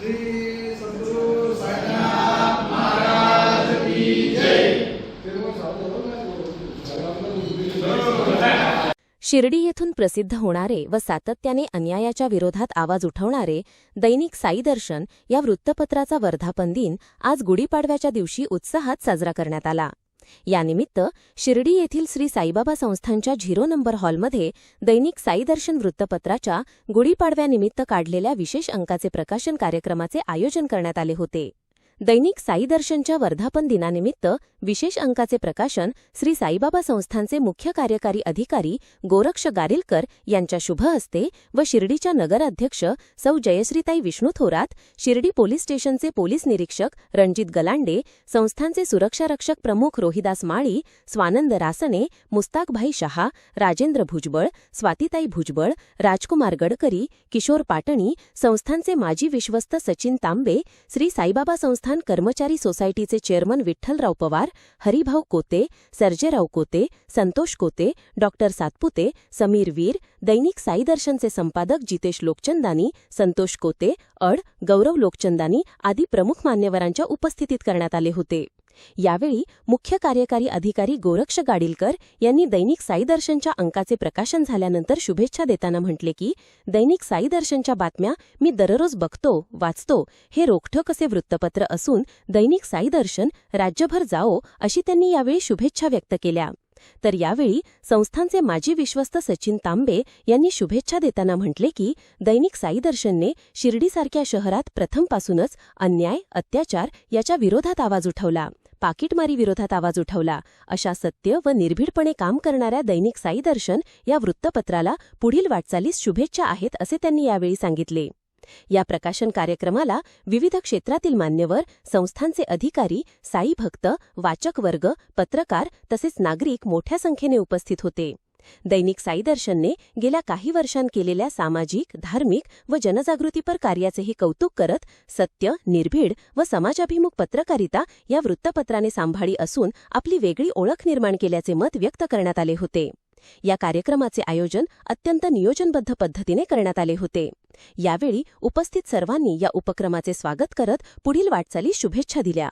श्री सद्गुरु साईनाथ महाराज की जय। शिर्डी येथून प्रसिद्ध होणारे व सातत्याने अन्यायाच्या विरोधात आवाज उठवणारे दैनिक साई दर्शन या वृत्तपत्राचा वर्धापन दिन आज गुढीपाडव्याच्या दिवशी उत्साहात साजरा करण्यात आला। यानिमित्त शिर्डी येथील श्री साईबाबा संस्थानच्या 0 नंबर हॉलमध्ये दैनिक साई दर्शन वृत्तपत्राच्या गुढीपाडव्यानिमित्त काढलेल्या विशेष अंकाचे प्रकाशन कार्यक्रमाचे आयोजन करण्यात आले होते। दैनिक साई दर्शनच्या वर्धापन दिनानिमित्त विशेष अंकाचे प्रकाशन श्री साईबाबा संस्थानचे मुख्य कार्यकारी अधिकारी गोरक्ष गारिलकर यांच्या शुभ हस्ते व शिर्डीच्या नगराध्यक्ष सौ जयश्रीताई विष्णू थोरात, शिर्डी पोलीस स्टेशनचे पोलीस निरीक्षक रणजित गलांडे, संस्थानचे सुरक्षारक्षक प्रमुख रोहिदास माळी, स्वानंद रासने, मुस्ताकभाई शहा, राजेंद्र भुजबळ, स्वातीताई भुजबळ, राजकुमार गडकरी, किशोर पाटणी, संस्थानचे माजी विश्वस्त सचिन तांबे, श्री साईबाबा संस्थान कर्मचारी सोसायटीचे चेअरमन विठ्ठलराव पवार, हरिभाऊ कोते, सर्जेराव कोते, संतोष कोते, डॉक्टर सातपुते, समीर वीर, दैनिक साई दर्शनचे संपादक जितेश लोकचंदानी, संतोष कोते, गौरव लोकचंदानी आदी प्रमुख मान्यवरांच्या उपस्थितीत करण्यात आले होते। यावेळी मुख्य कार्यकारी अधिकारी गोरक्ष गाडिलकर यांनी दैनिक साई दर्शनच्या अंकाचे प्रकाशन झाल्यानंतर शुभेच्छा देताना म्हटले की दैनिक साई दर्शनच्या बातम्या मी दररोज बघतो, वाचतो, हे रोखठोक असे वृत्तपत्र असून दैनिक साई दर्शन राज्यभर जाओ अशी त्यांनी यावेळी शुभेच्छा व्यक्त केल्या। तर यावेळी संस्थानचे माजी विश्वस्त सचिन तांबे यांनी शुभेच्छा देताना म्हटले की दैनिक साई दर्शनने शिर्डीसारख्या शहरात प्रथमपासूनच अन्याय, अत्याचार याच्या विरोधात आवाज उठवला, पाकिटमारी विरोधात आवाज उठवला। अशा सत्य व निर्भीडपणे काम करणाऱ्या दैनिक साई दर्शन या वृत्तपत्राला पुढील वाटचालीस शुभेच्छा आहेत असे त्यांनी यावेळी सांगितले। या प्रकाशन कार्यक्रमाला विविध क्षेत्रातील मान्यवर, संस्थानचे अधिकारी, साई भक्त, वाचक वर्ग, पत्रकार तसेच नागरिक मोठ्या संख्येने उपस्थित होते। दैनिक साई दर्शनने गेल्या काही वर्षांत केलेल्या सामाजिक, धार्मिक व जनजागृतीपर कार्याचेही कौतुक करत सत्य, निर्भीड व समाजाभिमुख पत्रकारिता या वृत्तपत्राने सांभाळली असून आपली वेगळी ओळख निर्माण केल्याचे मत व्यक्त करण्यात आले होते। या कार्यक्रमाचे आयोजन अत्यंत नियोजनबद्ध पद्धतीने करण्यात आले होते। यावेळी उपस्थित सर्वांनी या उपक्रमाचे स्वागत करत पुढील वाटचालीस शुभेच्छा दिल्या।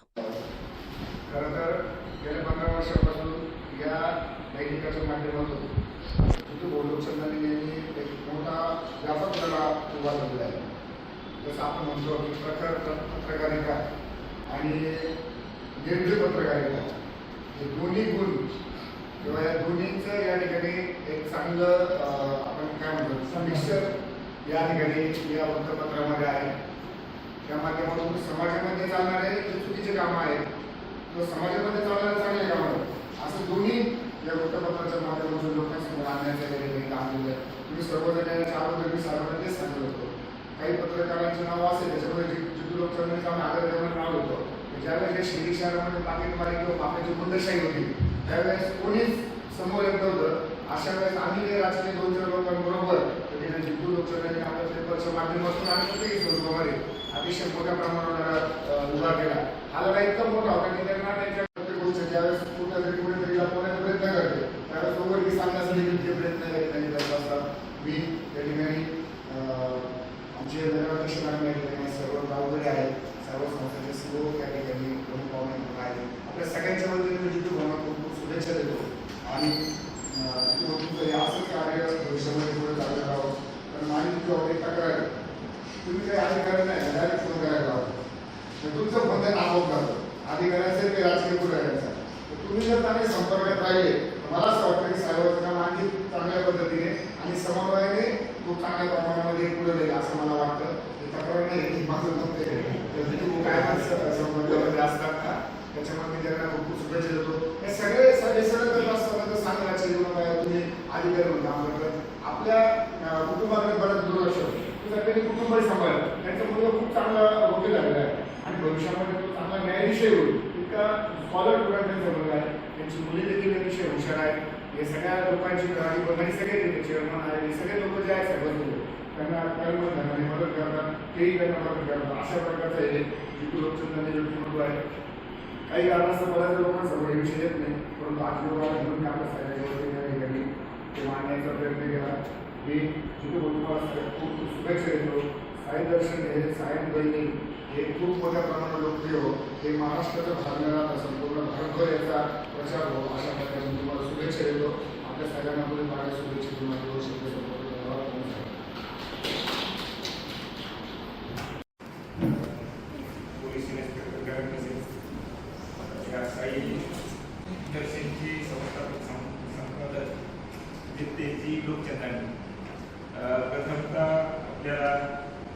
पत्रकारिता आणि निर्भीड पत्रकारिता हे दोन्ही गुण किंवा या दोन्हीचं या ठिकाणी एक चांगलं आपण काय म्हणतो मिक्सर या ठिकाणी या वृत्तपत्रामध्ये आहे। त्या माध्यमातून समाजामध्ये चालणारे जे चुकीचे कामं आहेत किंवा समाजामध्ये चालणारे चांगले कामं आहेत असं दोन्ही या वृत्तपत्राच्या माध्यमातून लोकांसमोर आणण्याचं काम केलं। तुम्ही सर्वजण याच्या अगोदर मी साधारण तेच सांगत होतो, काही पत्रकारांचं नाव असेल त्याच्यामध्ये जितू लोकचंदानी आदर नाव होतं। ज्यावेळेस शिर्डी शहरामध्ये पाकिटमारी किंवा माफियाची गुंडशाही होती त्यावेळेस कोणीच समोर येत नव्हतं। अशा वेळेस आम्ही काही राजकीय 2-4 लोकांबरोबर जितू लोकचंदानी आपल्या पेपरच्या माध्यमातून आणि प्रत्येक स्वरूपामध्ये अतिशय मोठ्या प्रमाणावर उभा केला। हा लढा इतका मोठा होता की त्यांना त्यांच्या प्रत्येक गोष्ट ज्यावेळेस कुठेतरी कुठेतरी लपवण्याचा प्रयत्न करते त्यावेळेस सोबत मी सांगण्याचा देखील प्रयत्न करत असतात। मी त्या ठिकाणी आमचे नगराध्यक्ष सर्व गावकरी आहेत, सर्व संस्थांचे सर्व त्या ठिकाणी प्रमुख पाहुणे आहेत। आपल्या सगळ्यांच्या वतीने जितू भावना खूप शुभेच्छा देतो आणि तुमचं असं कार्य भविष्यामध्ये पुढे चालत राहावं। कारण माझी तुमची आवडी तक्रार आहे, तुम्ही काही अधिकारी नाही डायरेक्ट फोन करायला हवं। तुमचं फोन त्यांना आपोआप करतो, अधिकाऱ्यांचं ते राजकीय पुढाऱ्यांचा। तुम्ही जर त्याने संपर्कात राहिले मला असं वाटतं की साहेबांचं काम आणखी चांगल्या पद्धतीने आणि समन्वयाने खूप चांगल्या प्रमाणामध्ये पुढे जाईल असं मला वाटतं। तक्रार नाही माझं मत काय संबंधामध्ये असतात का त्याच्यामध्ये मी त्यांना खूप शुभेच्छा देतो। हे सगळे सगळं असताना सांगण्याचे तुम्ही अधिकारी म्हणता आपल्या कुटुंबाकडे बरंच दुर्लक्ष होतं, त्यांनी कुटुंब सांभाळलं, त्यांचा मुलगा खूप चांगला वकील झालेला आहे आणि भविष्यामध्ये तो चांगला न्यायाधीशही होईल। इतका स्कॉलर कुठे त्यांचा मुलगा आहे, त्यांची मुली देखील अतिशय हुशार आहे। हे सगळ्या लोकांची कहाणी बघायची सगळे चेअरमन आहे, हे सगळे लोक जे आहेत सर्व त्यांना कर्मधाराने मदत करतात, तेही त्यांना मदत करतात। अशा प्रकारचं हे जितू लोकचंदानी व्यक्तिमत्व आहे। काही कारणास्तव बऱ्याच लोकांसमोर हे विषय येत नाही, परंतु आज लोकांना घेऊन आपल्या सगळ्या ठिकाणी ते मांडण्याचा प्रयत्न केला। मी जितू तुम्हाला खूप शुभेच्छा देतो। साई दर्शन हे सायन दैनिक हे खूप मोठ्या प्रमाणात लोकप्रिय हो, हे महाराष्ट्राच्या भागण्याला संपूर्ण भारतभर याचा प्रचार हो अशा प्रकारे तुम्हाला शुभेच्छा देतो. आपल्या सगळ्यांना पुढे पाड्या शुभेच्छा तुम्हाला दोन शब्द संपर्क पोलीस इन्स्पेक्टर गरज नसेल या साई दर्शनची संस्थापक संपादक जितेची लोकचंदानी प्रथमतः आपल्याला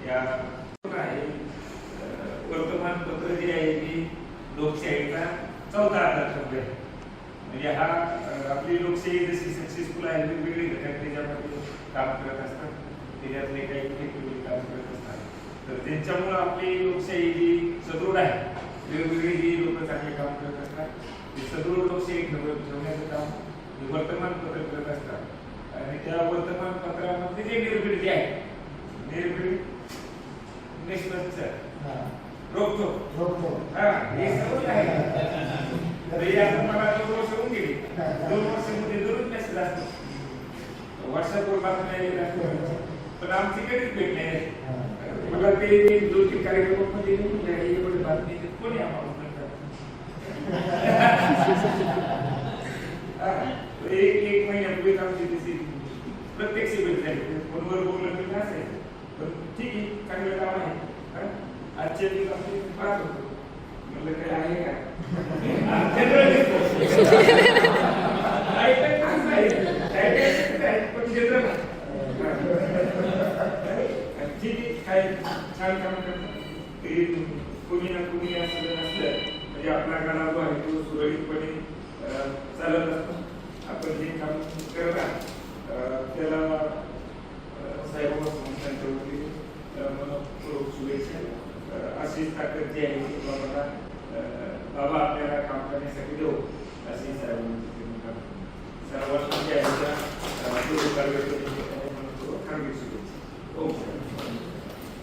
या आहे वर्तमानपत्र जे आहे ती लोकशाहीचा चौथा आधारस्तंभ आहे. म्हणजे हा आपली लोकशाही जशी सक्सेसफुल आहे वेगवेगळे घटक त्याच्यामध्ये काम करत असतात, त्याच्यातले काही वेगवेगळे काम करत असतात. तर त्यांच्यामुळं आपली लोकशाही जी सदृढ आहे, वेगवेगळी जी लोक चांगले काम करत असतात ते सदृढ लोकशाही ठेवण्याचं काम वर्तमानपत्र करत असतात. आणि त्या वर्तमानपत्रामध्ये जे निर्भीड जे आहे निर्भीड निष्पक्ष रोखोक हे सगळं आहे. तरी आता मला 2 वर्ष होऊन गेली, 2 वर्षामध्ये दररोज मेसेज असतो, व्हॉट्सअपवर बातम्या येत असतात, पण आमची कधीच भेट नाही. मला ते 2-3 कार्यक्रमामध्ये एवढे बातमी कोणी आम्हाला एक महिन्यापूर्वीच आमची तशी प्रत्यक्ष भेट झाली. फोनवर बोललं की असायचं, पण ठीक आहे, चांगलं काम आहे. आजच्या दिवस आपली पाहत होतो, म्हणलं काही आहे का ठीक आहे, काय छान काम करतात. कोणी ना कोणी असं नसलं म्हणजे आपला गाणा जो आहे तो सुरळीतपणे चालत असतो. आपण जे काम करतात त्याला साहेबांच्या वतीने मनपूर्वक शुभेच्छा. अशीच ताकद जी आहे ती बाबा आपल्याला काम करण्यासाठी देऊ अशी साहेबांची सर्वांना जे आहे त्या मनपूर्वक शुभेच्छा.